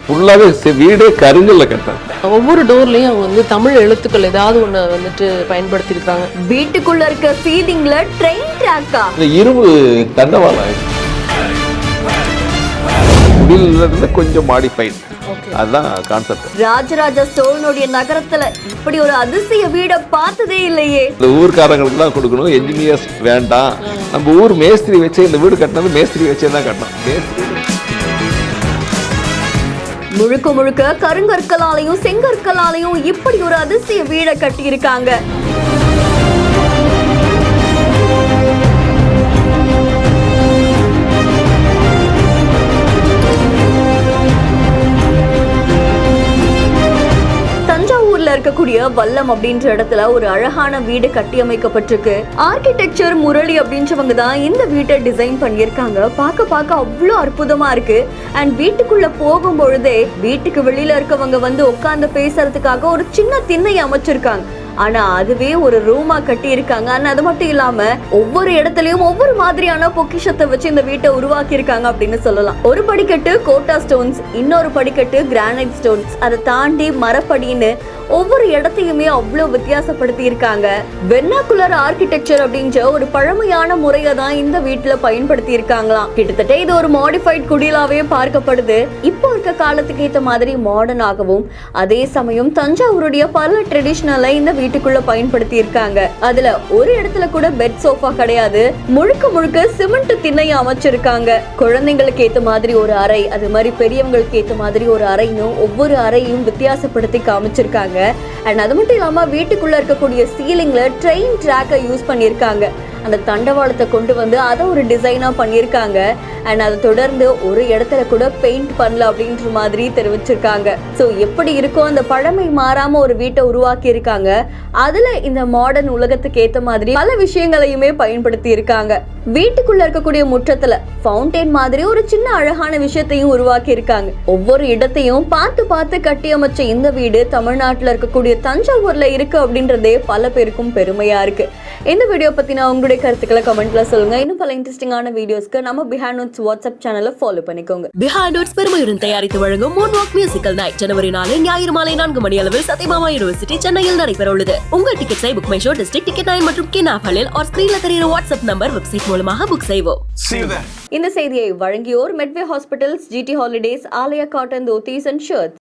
ஃபுல்லாவே வீடே கருங்கல்ல கட்டாங்க. ஒவ்வொரு டோர்லயும் அவங்க வந்து தமிழ் எழுத்துக்கள் ஏதாவது ஒண்ணு வந்துட்டு பயன்படுத்தி இருக்காங்க. வீட்டுக்குள்ள இருக்க சீலிங்ல ட்ரெயின் ட்ராக்கா, இரும்பு தண்டவாளம் இருந்து கொஞ்சம் மாடிஃபைட், அதுதான் கான்செப்ட். ராஜராஜ சோழனுடைய நகரத்துல இப்படி ஒரு அதிசய வீட பார்த்ததே இல்லையே. இந்த ஊர்க்காரங்களுக்கு தான் கொடுக்கணும், என்ஜினியர்ஸ் வேண்டாம். நம்ம ஊர் மேஸ்திரி வச்சு இந்த வீடு கட்டினது மேஸ்திரி வச்சே தான் கட்டணும். முழுக்க முழுக்க கருங்கற்களாலையும் செங்கற்களாலையும் இப்படி ஒரு அதிசய வீட கட்டி இருக்காங்க. இருக்கக்கூடிய வல்லம் அப்படின்ற இடத்துல ஒரு அழகான வீடு கட்டி அமைக்கப்பட்டிருக்கு. ஆர்கிடெக்சர் முரளி அப்படின்றவங்க தான் இந்த வீட்டை டிசைன் பண்ணியிருக்காங்க. பார்க்க அவ்வளோ அற்புதமா இருக்கு. அண்ட் வீட்டுக்குள்ள போகும் பொழுதே வீட்டுக்கு வெளியில இருக்கவங்க வந்து உட்கார்ந்து பேசுறதுக்காக ஒரு சின்ன திண்ணை அமைச்சிருக்காங்க. ஆனா அதுவே ஒரு ரூமா கட்டி இருக்காங்க. ஆனா அது மட்டும் இல்லாம ஒவ்வொரு இடத்துலயும் ஒவ்வொரு மாதிரியான பொக்கிஷத்தை வச்சு இந்த வீட்டை உருவாக்கி இருக்காங்க அப்படின்னு சொல்லலாம். ஒரு படிக்கட்டு கோட்டா ஸ்டோன்ஸ், இன்னொரு படிக்கட்டு கிரானைட் ஸ்டோன்ஸ், அதை தாண்டி மரப்படின்னு ஒவ்வொரு இடத்தையுமே அவ்வளவு வித்தியாசப்படுத்தி இருக்காங்க. வெர்னாகுலர் ஆர்கிடெக்சர் அப்படின்ற ஒரு பழமையான முறையை தான் இந்த வீட்டுல பயன்படுத்தி இருக்காங்களாம். கிட்டத்தட்ட இது ஒரு மாடிஃபைட் குடிலாவே பார்க்கப்படுது. இப்போ இருக்க காலத்துக்கு ஏற்ற மாதிரி மாடர்னாகவும் அதே சமயம் தஞ்சாவூருடைய பல ட்ரெடிஷனலை இந்த வீட்டுக்குள்ள பயன்படுத்தி இருக்காங்க. அதுல ஒரு இடத்துல கூட பெட் சோஃபா கிடையாது. முழுக்க முழுக்க சிமெண்ட் திண்ணையை அமைச்சிருக்காங்க. குழந்தைங்களுக்கு ஏத்த மாதிரி ஒரு அறை, அது மாதிரி பெரியவங்களுக்கு ஏத்த மாதிரி ஒரு அறைன்னு ஒவ்வொரு அறையும் வித்தியாசப்படுத்தி காமிச்சிருக்காங்க. அண்ட் அது மட்டும் இல்லாம வீட்டுக்குள்ள இருக்கக்கூடிய சீலிங்ல ட்ரெயின் ட்ராக்கை யூஸ் பண்ணியிருக்காங்க. அந்த தண்டவாளத்தை கொண்டு வந்து அதை ஒரு டிசைனா பண்ணியிருக்காங்க. அண்ட் அதை தொடர்ந்து ஒரு இடத்துல கூட பெயிண்ட் பண்ணல அப்படின்ற மாதிரி தெரிவிச்சிருக்காங்க. ஸோ எப்படி இருக்கோ அந்த பழமை மாறாம ஒரு வீட்டை உருவாக்கி இருக்காங்க. அதுல இந்த மாடர்ன் உலகத்துக்கு ஏத்த மாதிரி பல விஷயங்களையுமே பயன்படுத்தி இருக்காங்க. வீட்டுக்குள்ள இருக்கக்கூடிய முற்றத்துல ஃபவுண்டைன் மாதிரி ஒரு சின்ன அழகான விஷயத்தையும் உருவாக்கி இருக்காங்க. ஒவ்வொரு இடத்தையும் பார்த்து கட்டி அமைச்ச இந்த வீடு தமிழ்நாட்டுல இருக்கக்கூடிய தஞ்சாவூர்ல இருக்கு அப்படின்றதே பல பேருக்கும் பெருமையா இருக்கு. இந்த வீடியோ பத்தின உங்களுடைய கருத்துக்களை கமெண்ட்ல சொல்லுங்க. இன்னும் பல இன்ட்ரெஸ்டிங்கான வீடியோஸ்க்கு நம்ம பிஹைண்ட் நோட்ஸ் வாட்ஸ்அப் சேனலை ஃபாலோ பண்ணிக்கோங்க. பிஹைண்ட் நோட்ஸ் பெருமையுடன் தயாரித்து வழங்கும் மூன்வாக் மியூசிக்கல் நைட் ஜனவரி 4 ஞாயிறு மாலை 4 மணி அளவில் சத்யபாமா யூனிவர்சிட்டி சென்னையில் நடைபெற உள்ளது. உங்கள் டிக்கெட்ஸை book my show, district ticket 9 மற்றும் கின் ஆப்களில் ஆர் ஸ்கிரீன்ல தெரியுற வாட்ஸ்அப் நம்பர் வெப்சைட் மூலமாக புக் செய்வோம். இந்த செய்தியை வழங்கியோர் Medway hospitals, GT holidays, Aalaya cotton dhotis and shirts.